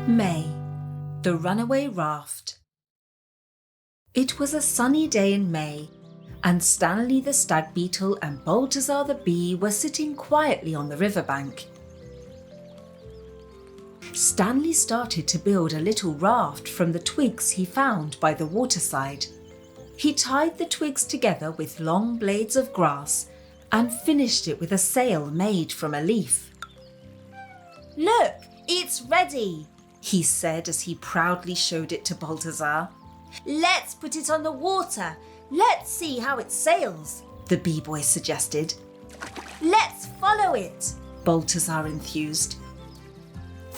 May, the Runaway Raft. It was a sunny day in May, and Stanley the stag beetle and Balthazar the bee were sitting quietly on the riverbank. Stanley started to build a little raft from the twigs he found by the waterside. He tied the twigs together with long blades of grass and finished it with a sail made from a leaf. "Look, it's ready," he said as he proudly showed it to Balthazar. "Let's put it on the water. Let's see how it sails," the bee boy suggested. "Let's follow it," Balthazar enthused.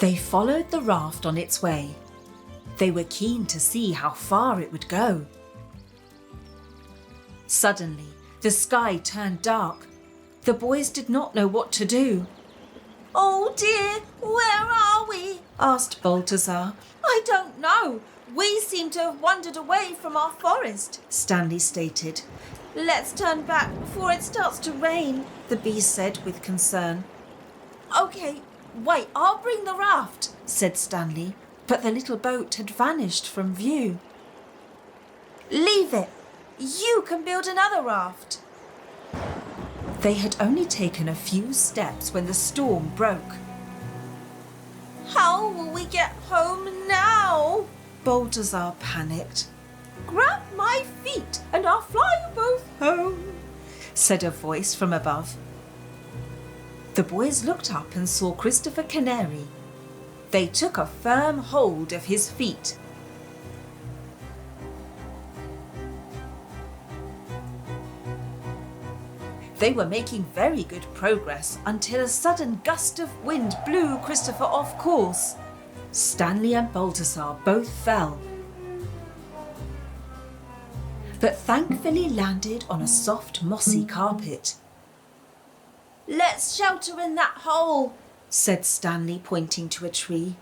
They followed the raft on its way. They were keen to see how far it would go. Suddenly, the sky turned dark. The boys did not know what to do. "Oh dear, where are we?" asked Balthazar. "I don't know. We seem to have wandered away from our forest," Stanley stated. "Let's turn back before it starts to rain," the bee said with concern. "Okay, wait, I'll bring the raft," said Stanley, but the little boat had vanished from view. "Leave it. You can build another raft." They had only taken a few steps when the storm broke. "How will we get home now?" Balthazar panicked. "Grab my feet and I'll fly you both home," said a voice from above. The boys looked up and saw Christopher Canary. They took a firm hold of his feet. They were making very good progress until a sudden gust of wind blew Christopher off course. Stanley and Balthazar both fell, but thankfully landed on a soft mossy carpet. "Let's shelter in that hole," said Stanley, pointing to a tree.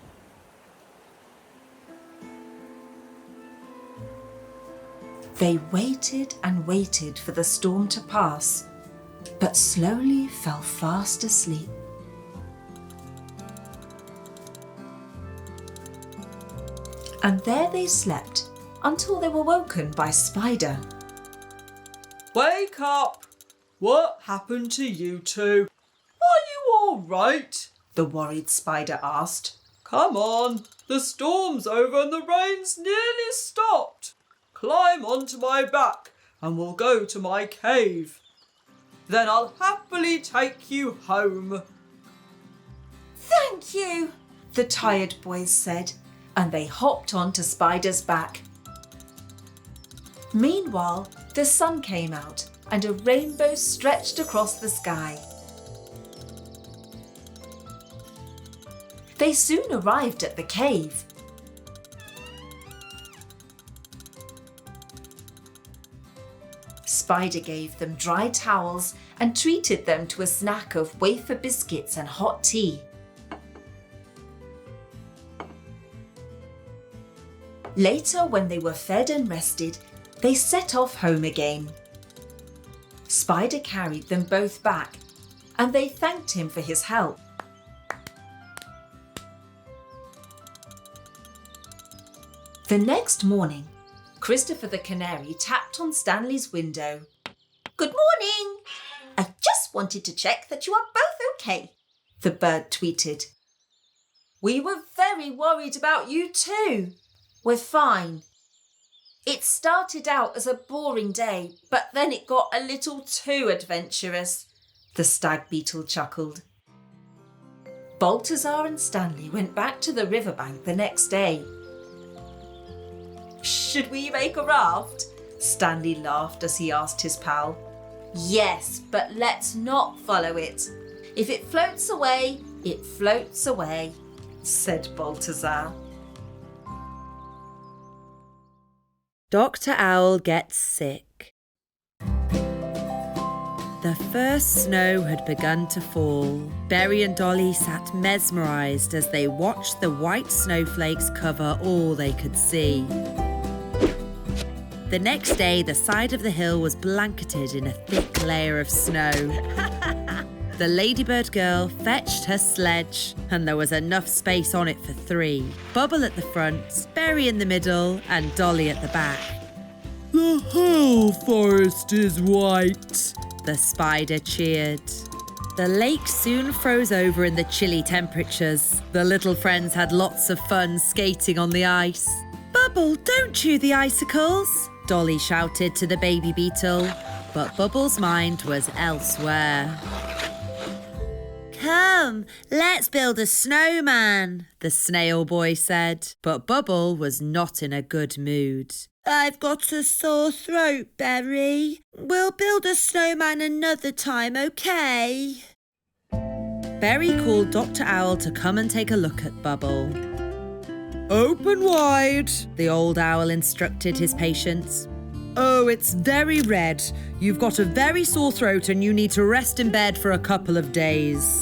They waited and waited for the storm to pass, but slowly fell fast asleep. And there they slept until they were woken by Spider. "Wake up! What happened to you two? Are you all right?" the worried Spider asked. "Come on, the storm's over and the rain's nearly stopped. Climb onto my back and we'll go to my cave. Then I'll happily take you home." "Thank you," the tired boys said, and they hopped onto Spider's back. Meanwhile, the sun came out and a rainbow stretched across the sky. They soon arrived at the cave. Spider gave them dry towels and treated them to a snack of wafer biscuits and hot tea. Later, when they were fed and rested, they set off home again. Spider carried them both back, and they thanked him for his help. The next morning, Christopher the Canary tapped on Stanley's window. "Good morning! I just wanted to check that you are both okay," the bird tweeted. "We were very worried about you too. We're fine. It started out as a boring day, but then it got a little too adventurous," the stag beetle chuckled. Balthazar and Stanley went back to the riverbank the next day. "Should we make a raft?" Stanley laughed as he asked his pal. "Yes, but let's not follow it. If it floats away, it floats away," said Balthazar. Dr. Owl gets sick. The first snow had begun to fall. Berry and Dolly sat mesmerised as they watched the white snowflakes cover all they could see. The next day, the side of the hill was blanketed in a thick layer of snow. The ladybird girl fetched her sledge, and there was enough space on it for 3. Bubble at the front, Berry in the middle, and Dolly at the back. The whole forest is white, the spider cheered. The lake soon froze over in the chilly temperatures. The little friends had lots of fun skating on the ice. Bubble, don't chew the icicles, Dolly shouted to the baby beetle, but Bubble's mind was elsewhere. Come, let's build a snowman, the snail boy said, but Bubble was not in a good mood. I've got a sore throat, Berry. We'll build a snowman another time, okay? Berry called Dr. Owl to come and take a look at Bubble. Open wide, the old owl instructed his patients. Oh, it's very red. You've got a very sore throat and you need to rest in bed for a couple of days.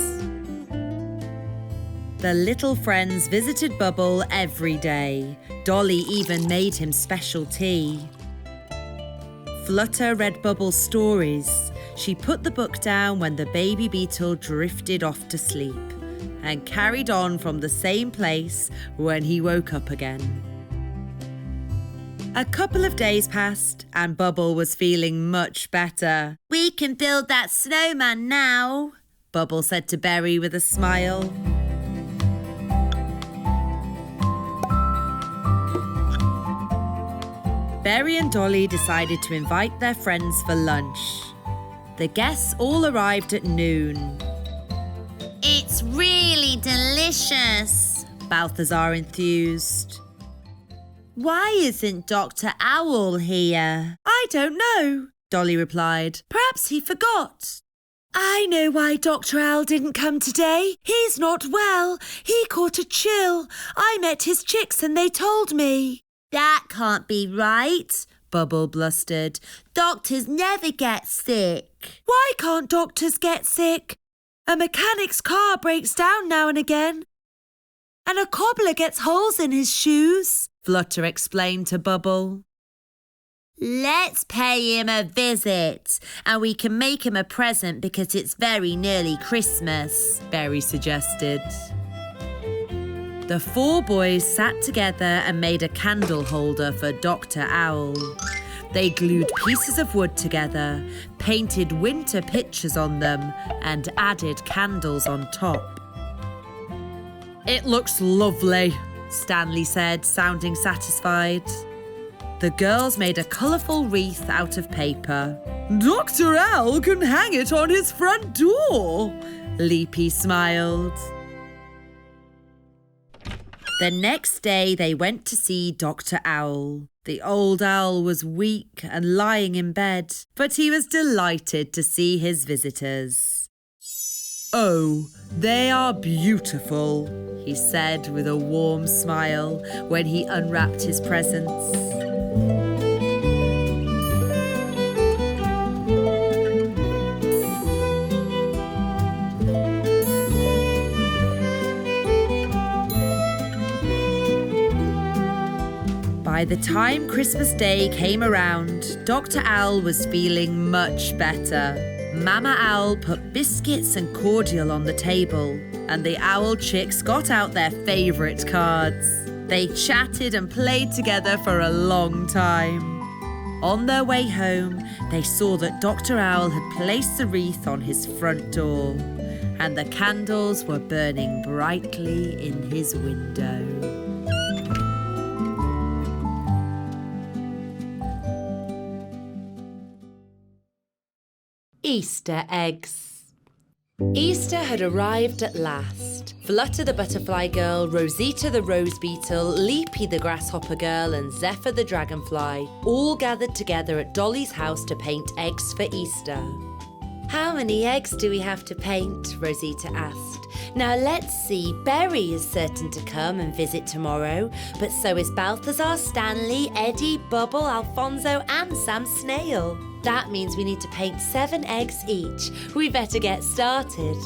The little friends visited Bubble every day. Dolly even made him special tea. Flutter read Bubble stories. She put the book down when the baby beetle drifted off to sleep and carried on from the same place when he woke up again. A couple of days passed and Bubble was feeling much better. We can build that snowman now, Bubble said to Berry with a smile. Berry and Dolly decided to invite their friends for lunch. The guests all arrived at noon. It's really delicious, Balthazar enthused. Why isn't Dr. Owl here? I don't know, Dolly replied. Perhaps he forgot. I know why Dr. Owl didn't come today. He's not well. He caught a chill. I met his chicks and they told me. That can't be right, Bubble blustered. Doctors never get sick. Why can't doctors get sick? A mechanic's car breaks down now and again. And a cobbler gets holes in his shoes, Flutter explained to Bubble. Let's pay him a visit and we can make him a present because it's very nearly Christmas, Berry suggested. The 4 boys sat together and made a candle holder for Dr. Owl. They glued pieces of wood together, painted winter pictures on them, and added candles on top. It looks lovely, Stanley said, sounding satisfied. The girls made a colourful wreath out of paper. Dr. Owl can hang it on his front door, Leapy smiled. The next day they went to see Dr. Owl. The old owl was weak and lying in bed, but he was delighted to see his visitors. Oh, they are beautiful, he said with a warm smile when he unwrapped his presents. By the time Christmas Day came around, Dr. Owl was feeling much better. Mama Owl put biscuits and cordial on the table, and the owl chicks got out their favourite cards. They chatted and played together for a long time. On their way home, they saw that Dr. Owl had placed the wreath on his front door, and the candles were burning brightly in his window. Easter eggs. Easter had arrived at last. Flutter the butterfly girl, Rosita the rose beetle, Leapy the grasshopper girl and Zephyr the dragonfly all gathered together at Dolly's house to paint eggs for Easter. How many eggs do we have to paint? Rosita asked. Now let's see, Berry is certain to come and visit tomorrow, but so is Balthazar, Stanley, Eddie, Bubble, Alfonso and Sam Snail. That means we need to paint 7 eggs each. We better get started.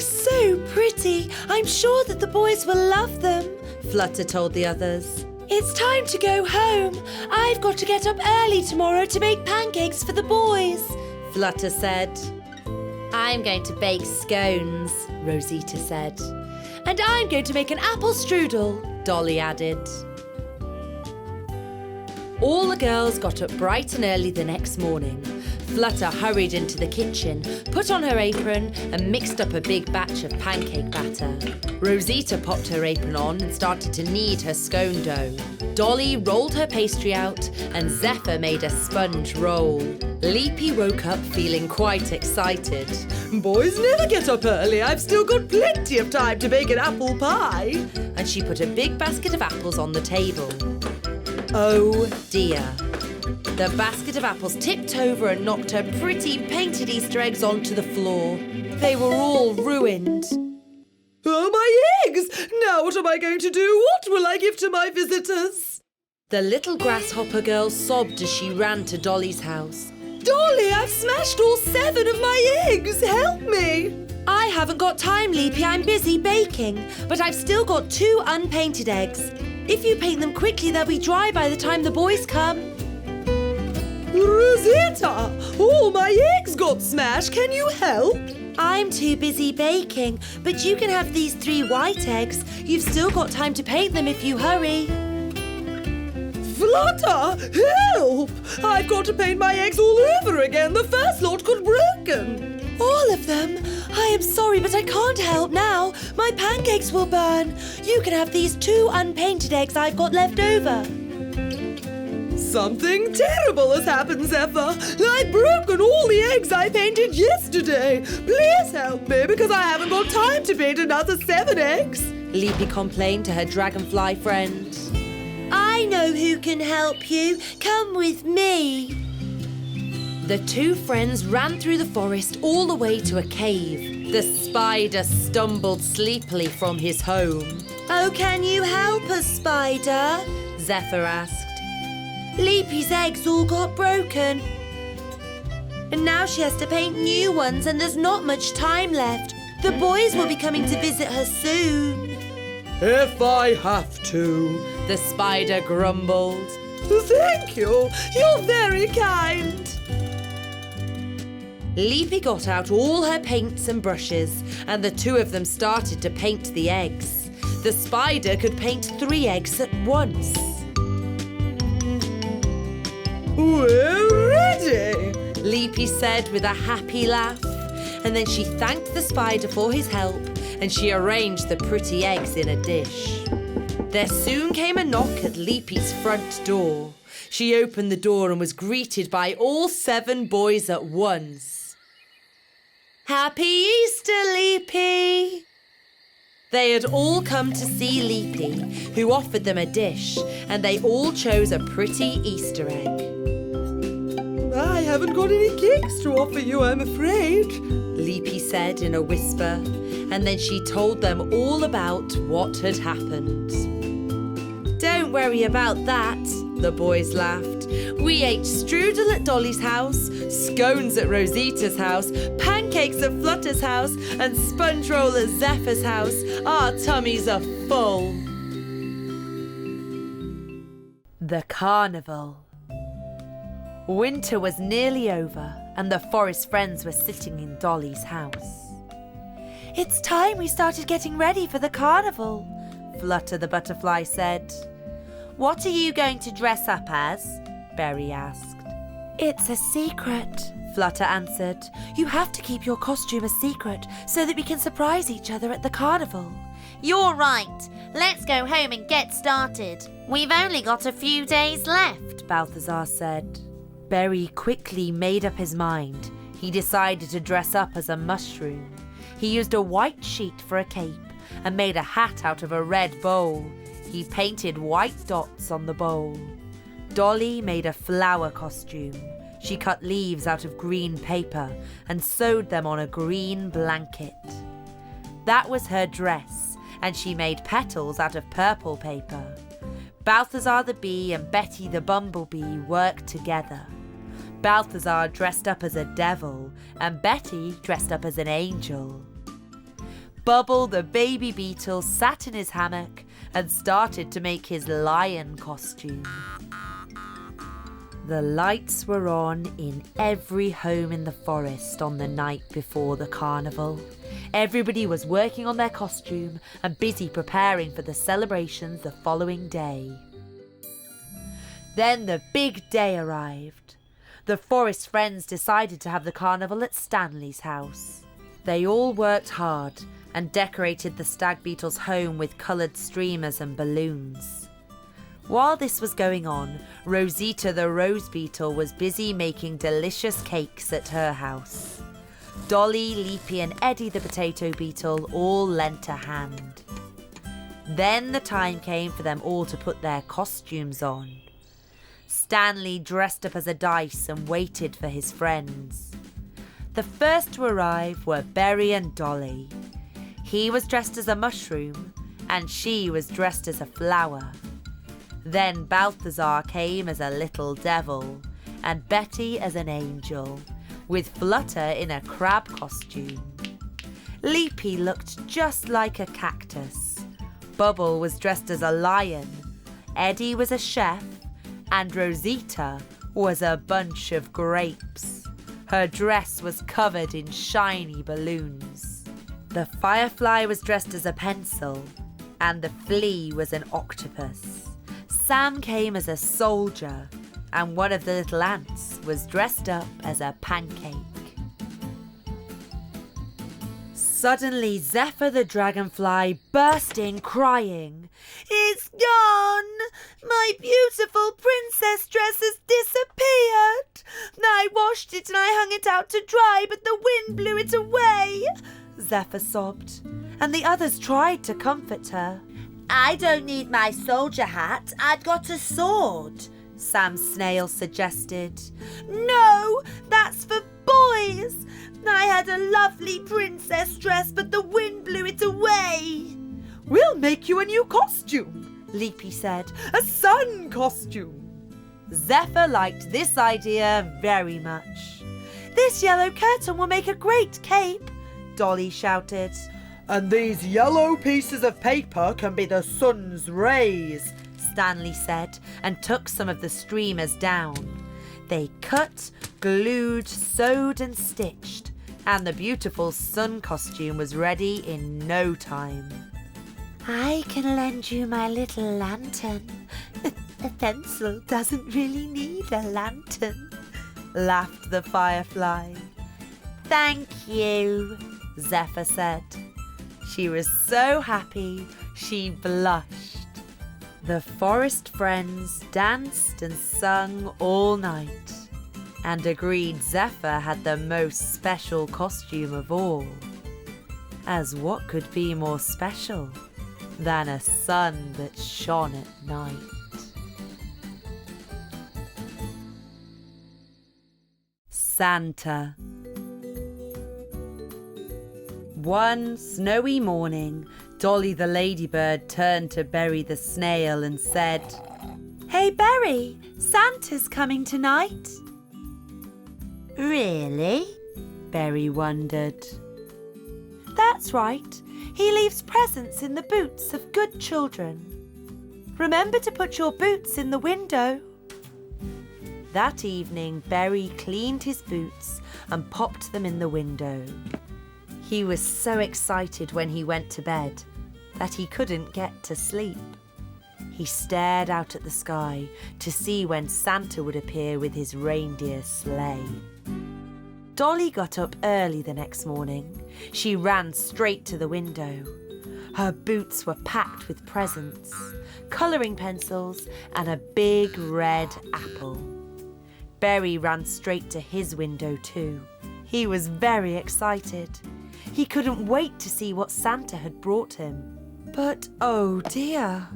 so pretty. I'm sure that the boys will love them, Flutter told the others. It's time to go home. I've got to get up early tomorrow to make pancakes for the boys, Flutter said. I'm going to bake scones, Rosita said. And I'm going to make an apple strudel, Dolly added. All the girls got up bright and early the next morning. Flutter hurried into the kitchen, put on her apron and mixed up a big batch of pancake batter. Rosita popped her apron on and started to knead her scone dough. Dolly rolled her pastry out and Zephyr made a sponge roll. Leapy woke up feeling quite excited. Boys never get up early. I've still got plenty of time to bake an apple pie. And she put a big basket of apples on the table. Oh dear. The basket of apples tipped over and knocked her pretty painted Easter eggs onto the floor. They were all ruined. Oh, my eggs! Now what am I going to do? What will I give to my visitors? The little grasshopper girl sobbed as she ran to Dolly's house. Dolly, I've smashed all 7 of my eggs! Help me! I haven't got time, Leapy. I'm busy baking. But I've still got 2 unpainted eggs. If you paint them quickly, they'll be dry by the time the boys come. Rosita! All my eggs got smashed. Can you help? I'm too busy baking, but you can have these 3 white eggs. You've still got time to paint them if you hurry. Flutter! Help! I've got to paint my eggs all over again. The first lot got broken. All of them? I am sorry, but I can't help now. My pancakes will burn. You can have these 2 unpainted eggs I've got left over. Something terrible has happened, Zephyr. I've broken all the eggs I painted yesterday. Please help me, because I haven't got time to paint another 7 eggs. Leapy complained to her dragonfly friend. I know who can help you. Come with me. The 2 friends ran through the forest all the way to a cave. The spider stumbled sleepily from his home. Oh, can you help us, Spider? Zephyr asked. Leapy's eggs all got broken. And now she has to paint new ones and there's not much time left. The boys will be coming to visit her soon. If I have to, the spider grumbled. Thank you. You're very kind. Leapy got out all her paints and brushes and the 2 of them started to paint the eggs. The spider could paint 3 eggs at once. We're ready, Leapy said with a happy laugh. And then she thanked the spider for his help and she arranged the pretty eggs in a dish. There soon came a knock at Leapy's front door. She opened the door and was greeted by all 7 boys at once. Happy Easter, Leapy! They had all come to see Leapy, who offered them a dish, and they all chose a pretty Easter egg. I haven't got any cakes to offer you, I'm afraid, Leapy said in a whisper, and then she told them all about what had happened. Don't worry about that, the boys laughed. We ate strudel at Dolly's house, scones at Rosita's house, pancakes at Flutter's house, and sponge roll at Zephyr's house. Our tummies are full. The Carnival. Winter was nearly over, and the forest friends were sitting in Dolly's house. It's time we started getting ready for the carnival, Flutter the butterfly said. What are you going to dress up as? Berry asked. It's a secret, Flutter answered. You have to keep your costume a secret so that we can surprise each other at the carnival. You're right. Let's go home and get started. We've only got a few days left, Balthazar said. Berry quickly made up his mind. He decided to dress up as a mushroom. He used a white sheet for a cape and made a hat out of a red bowl. He painted white dots on the bowl. Dolly made a flower costume. She cut leaves out of green paper and sewed them on a green blanket. That was her dress, and she made petals out of purple paper. Balthazar the bee and Betty the bumblebee worked together. Balthazar dressed up as a devil and Betty dressed up as an angel. Bubble the baby beetle sat in his hammock and started to make his lion costume. The lights were on in every home in the forest on the night before the carnival. Everybody was working on their costume and busy preparing for the celebrations the following day. Then the big day arrived. The forest friends decided to have the carnival at Stanley's house. They all worked hard and decorated the stag beetle's home with coloured streamers and balloons. While this was going on, Rosita the rose beetle was busy making delicious cakes at her house. Dolly, Leapy and Eddie the potato beetle all lent a hand. Then the time came for them all to put their costumes on. Stanley dressed up as a dice and waited for his friends. The first to arrive were Berry and Dolly. He was dressed as a mushroom and she was dressed as a flower. Then Balthazar came as a little devil and Betty as an angel, with Flutter in a crab costume. Leapy looked just like a cactus. Bubble was dressed as a lion. Eddie was a chef and Rosita was a bunch of grapes. Her dress was covered in shiny balloons. The firefly was dressed as a pencil and the flea was an octopus. Sam came as a soldier and one of the little ants was dressed up as a pancake. Suddenly Zephyr the dragonfly burst in crying, "It's gone! My beautiful princess dress has disappeared! I washed it and I hung it out to dry, but the wind blew it away!" Zephyr sobbed, and the others tried to comfort her. "I don't need my soldier hat, I've got a sword," Sam Snail suggested. "No, that's for boys! I had a lovely princess dress, but the wind blew it away." "We'll make you a new costume," Leapy said. "A sun costume." Zephyr liked this idea very much. "This yellow curtain will make a great cape," Dolly shouted. "And these yellow pieces of paper can be the sun's rays," Stanley said, and took some of the streamers down. They cut, glued, sewed and stitched, and the beautiful sun costume was ready in no time. "I can lend you my little lantern. A pencil doesn't really need a lantern," laughed the firefly. "Thank you," Zephyr said. She was so happy she blushed. The forest friends danced and sung all night and agreed Zephyr had the most special costume of all. As what could be more special than a sun that shone at night? Santa. One snowy morning, Dolly the ladybird turned to Berry the snail and said, "Hey Berry, Santa's coming tonight." "Really?" Berry wondered. "That's right. He leaves presents in the boots of good children. Remember to put your boots in the window." That evening, Berry cleaned his boots and popped them in the window. He was so excited when he went to bed that he couldn't get to sleep. He stared out at the sky to see when Santa would appear with his reindeer sleigh. Dolly got up early the next morning. She ran straight to the window. Her boots were packed with presents, colouring pencils and a big red apple. Berry ran straight to his window too. He was very excited. He couldn't wait to see what Santa had brought him. But oh dear,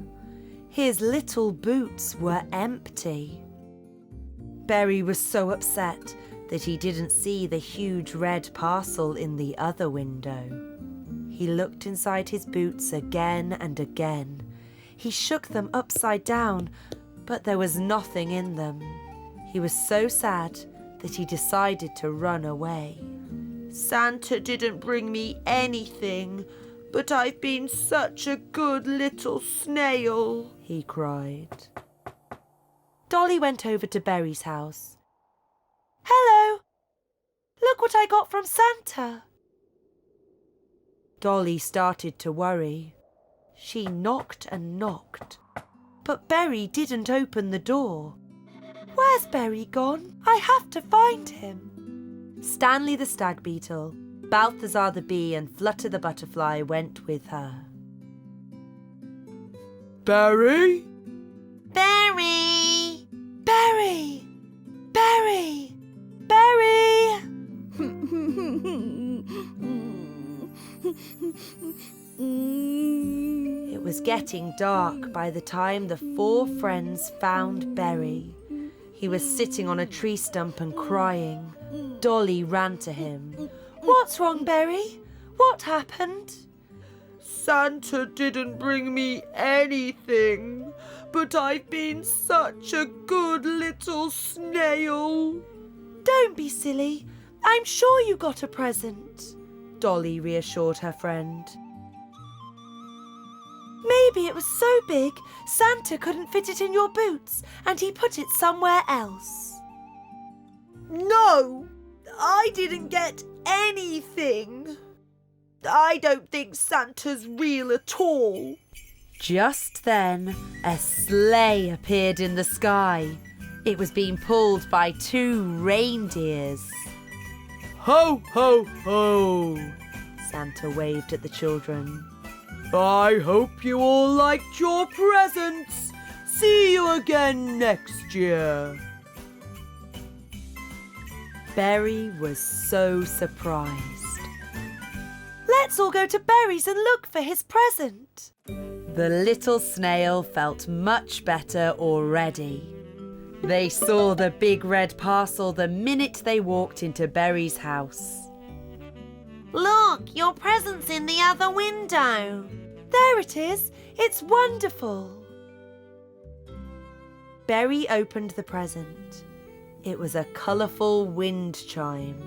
his little boots were empty. Berry was so upset that he didn't see the huge red parcel in the other window. He looked inside his boots again and again. He shook them upside down, but there was nothing in them. He was so sad that he decided to run away. "Santa didn't bring me anything. but I've been such a good little snail," he cried. Dolly went over to Berry's house. "Hello! Look what I got from Santa!" Dolly started to worry. She knocked and knocked, but Berry didn't open the door. "Where's Berry gone? I have to find him." Stanley the stag beetle, Balthazar the bee and Flutter the butterfly went with her. Berry? Berry! Berry! Berry! Berry! It was getting dark by the time the four friends found Berry. He was sitting on a tree stump and crying. Dolly ran to him. "What's wrong, Berry? What happened?" Santa didn't bring me anything, but I've been such a good little snail. "Don't be silly. I'm sure you got a present," Dolly reassured her friend. "Maybe it was so big Santa couldn't fit it in your boots and he put it somewhere else." "No, I didn't get anything. I don't think Santa's real at all." Just then, a sleigh appeared in the sky. It was being pulled by 2 reindeers. Ho, ho, ho! Santa waved at the children. I hope you all liked your presents. See you again next year. Berry was so surprised. "Let's all go to Berry's and look for his present." The little snail felt much better already. They saw the big red parcel the minute they walked into Berry's house. Look, your present's in the other window. "There it is. It's wonderful." Berry opened the present. It was a colourful wind chime.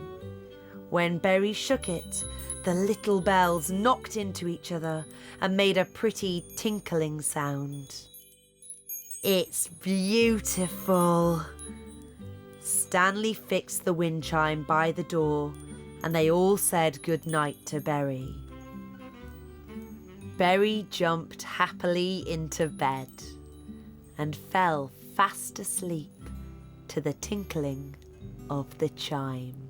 When Berry shook it, the little bells knocked into each other and made a pretty tinkling sound. "It's beautiful." Stanley fixed the wind chime by the door and they all said good night to Berry. Berry jumped happily into bed and fell fast asleep to the tinkling of the chime.